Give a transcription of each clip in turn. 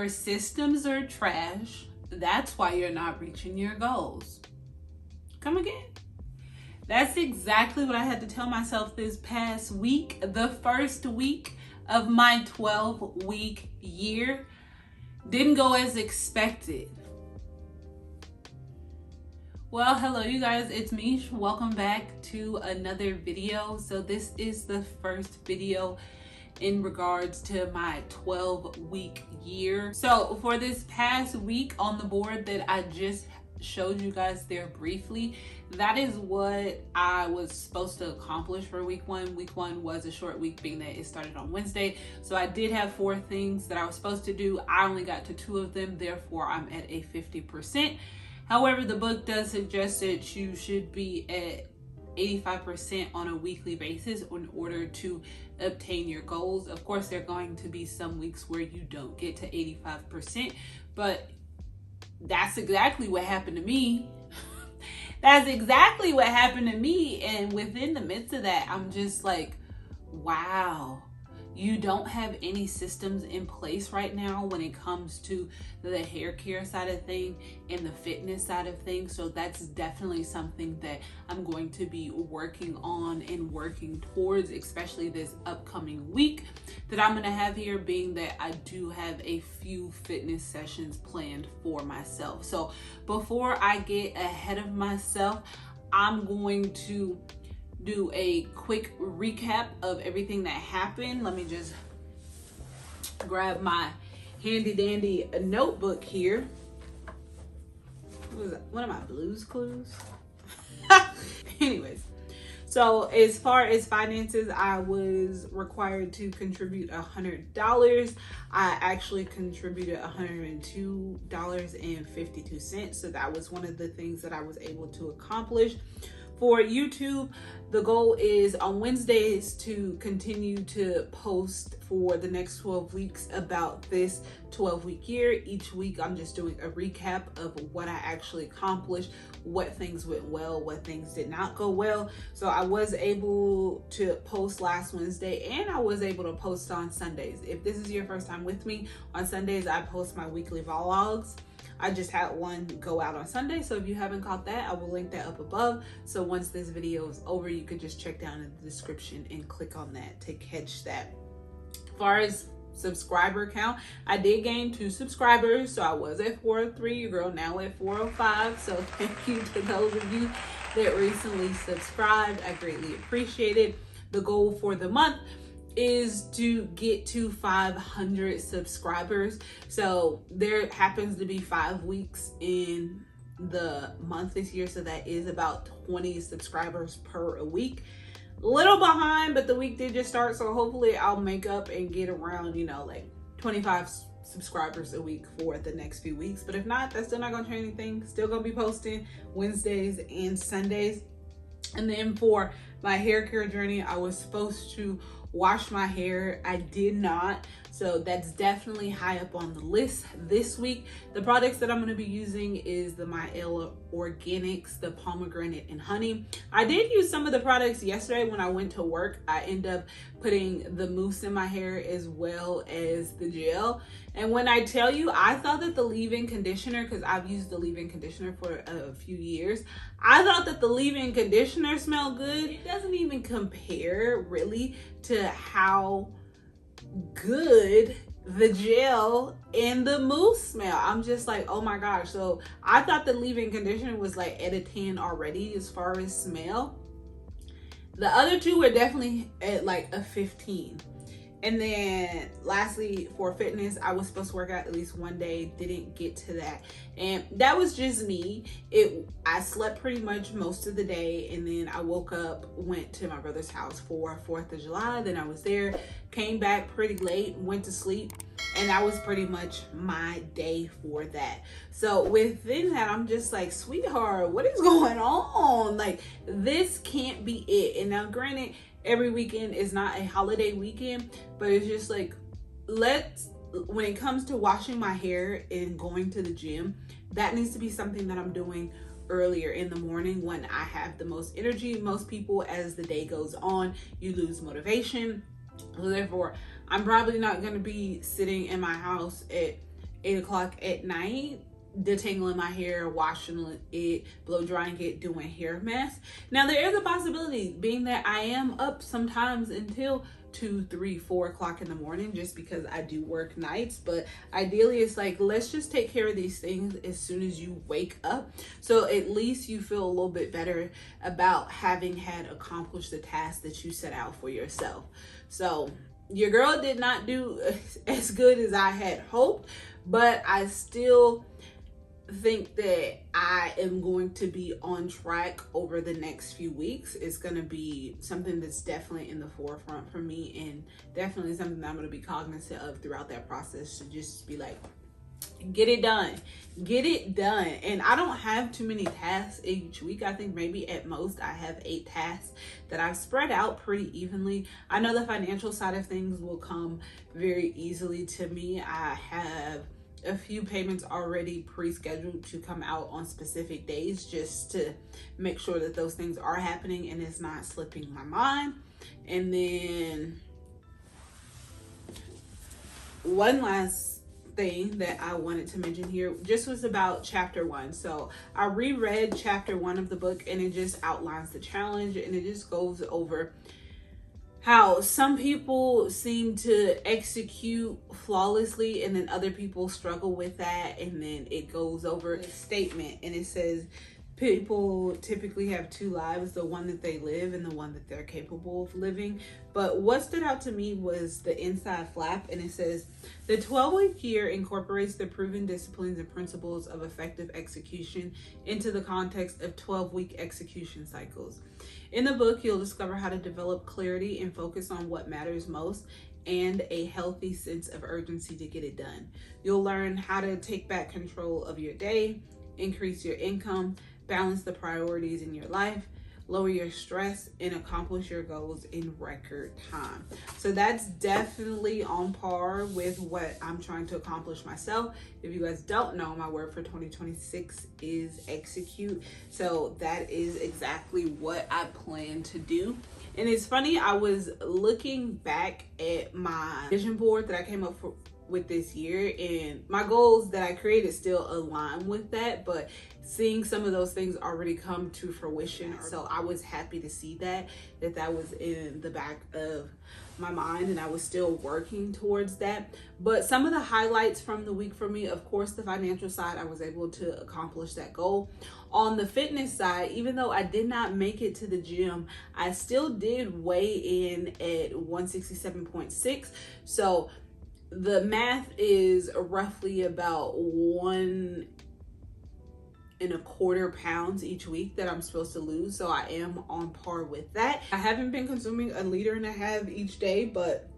Your systems are trash. That's why you're not reaching your goals. Come again? That's exactly what I had to tell myself this past week, the first week of my 12-week year. Didn't go as expected. Well, hello you guys, it's Mish. Welcome back to another video. So this is the first video in regards to my 12-week year. So for this past week on the board that I just showed you guys there briefly, that is what I was supposed to accomplish for week one. Week one was a short week, being that it started on Wednesday. So I did have 4 things that I was supposed to do. I only got to 2 of them, therefore I'm at a 50%. However, the book does suggest that you should be at 85% on a weekly basis in order to obtain your goals. Of course, there are going to be some weeks where you don't get to 85%, but that's exactly what happened to me. That's exactly what happened to me. And within the midst of that, I'm just like, wow. You don't have any systems in place right now when it comes to the hair care side of things and the fitness side of things. So that's definitely something that I'm going to be working on and working towards, especially this upcoming week that I'm going to have here, being that I do have a few fitness sessions planned for myself. So before I get ahead of myself, I'm going to do a quick recap of everything that happened. Let me just grab my handy dandy notebook here. What am I, Blue's Clues? Anyways, so as far as finances, I was required to contribute $100. I actually contributed $102.52. So that was one of the things that I was able to accomplish. For YouTube, the goal is on Wednesdays to continue to post for the next 12 weeks about this 12-week year. Each week, I'm just doing a recap of what I actually accomplished, what things went well, what things did not go well. So I was able to post last Wednesday and I was able to post on Sundays. If this is your first time with me, on Sundays, I post my weekly vlogs. I just had one go out on Sunday, so if you haven't caught that, I will link that up above. So once this video is over, you could just check down in the description and click on that to catch that. As far as subscriber count, I did gain 2 subscribers, so I was at 403, your girl now at 405. So thank you to those of you that recently subscribed. I greatly appreciate it. The goal for the month is to get to 500 subscribers. So there happens to be 5 weeks in the month this year, so that is about 20 subscribers per week. Little behind, but the week did just start, so hopefully I'll make up and get around, like 25 subscribers a week for the next few weeks. But if not, that's still not gonna change anything. Still gonna be posting Wednesdays and Sundays. And then for my hair care journey, I was supposed to wash my hair. I did not, so that's definitely high up on the list this week. The products that I'm going to be using is the Myella Organics, the pomegranate and honey. I did use some of the products yesterday when I went to work. I ended up putting the mousse in my hair as well as the gel. And when I tell you, I thought that the leave-in conditioner, because I've used the leave-in conditioner for a few years, I thought that the leave-in conditioner smelled good. It doesn't even compare really to how good the gel and the mousse smell. I'm just like, oh my gosh. So I thought the leave-in conditioner was like at a 10 already as far as smell. The other 2 were definitely at like a 15. And then lastly, for fitness, I was supposed to work out at least one day, didn't get to that. And that was just me. I slept pretty much most of the day, and then I woke up, went to my brother's house for 4th of July. Then I was there, came back pretty late, went to sleep, and that was pretty much my day for that. So within that, I'm just like, sweetheart, what is going on? Like, this can't be it. And now granted, every weekend is not a holiday weekend, but it's just like, when it comes to washing my hair and going to the gym, that needs to be something that I'm doing earlier in the morning when I have the most energy. Most people, as the day goes on, you lose motivation. So therefore, I'm probably not going to be sitting in my house at 8 o'clock at night, detangling my hair, washing it, blow drying it, doing hair masks. Now there is a possibility, being that I am up sometimes until 2, 3, 4 o'clock in the morning, just because I do work nights. But ideally it's like, let's just take care of these things as soon as you wake up, so at least you feel a little bit better about having had accomplished the task that you set out for yourself. So your girl did not do as good as I had hoped, but I still think that I am going to be on track over the next few weeks. It's going to be something that's definitely in the forefront for me, and definitely something that I'm going to be cognizant of throughout that process, to just be like, get it done, get it done. And I don't have too many tasks each week. I think maybe at most I have 8 tasks that I've spread out pretty evenly. I know the financial side of things will come very easily to me. I have a few payments already pre-scheduled to come out on specific days, just to make sure that those things are happening and it's not slipping my mind. And then one last thing that I wanted to mention here just was about chapter 1. So I reread chapter 1 of the book, and it just outlines the challenge, and it just goes over how some people seem to execute flawlessly and then other people struggle with that. And then it goes over a statement, and it says people typically have 2 lives, the one that they live and the one that they're capable of living. But what stood out to me was the inside flap, and it says the 12-week year incorporates the proven disciplines and principles of effective execution into the context of 12-week execution cycles. In the book, you'll discover how to develop clarity and focus on what matters most, and a healthy sense of urgency to get it done. You'll learn how to take back control of your day, increase your income, balance the priorities in your life, lower your stress, and accomplish your goals in record time. So that's definitely on par with what I'm trying to accomplish myself. If you guys don't know, my word for 2026 is execute. So that is exactly what I plan to do. And it's funny, I was looking back at my vision board that I came up with this year, and my goals that I created still align with that, but seeing some of those things already come to fruition. So I was happy to see that was in the back of my mind, and I was still working towards that. But some of the highlights from the week for me, of course, the financial side, I was able to accomplish that goal. On the fitness side, even though I did not make it to the gym, I still did weigh in at 167.6. So the math is roughly about 1.25 pounds each week that I'm supposed to lose. So I am on par with that. I haven't been consuming 1.5 liters each day, but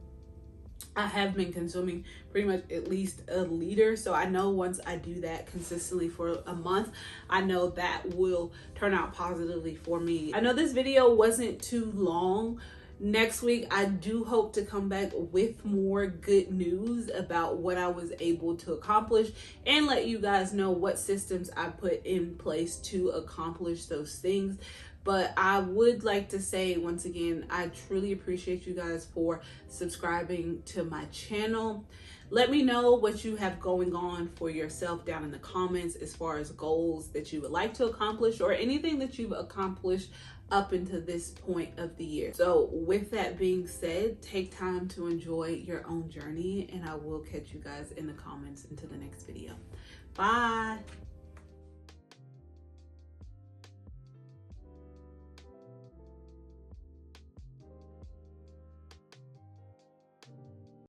I have been consuming pretty much at least 1 liter. So I know once I do that consistently for a month, I know that will turn out positively for me. I know this video wasn't too long. Next week, I do hope to come back with more good news about what I was able to accomplish, and let you guys know what systems I put in place to accomplish those things. But I would like to say once again, I truly appreciate you guys for subscribing to my channel. Let me know what you have going on for yourself down in the comments, as far as goals that you would like to accomplish, or anything that you've accomplished up until this point of the year. So with that being said, take time to enjoy your own journey, and I will catch you guys in the comments into the next video. Bye.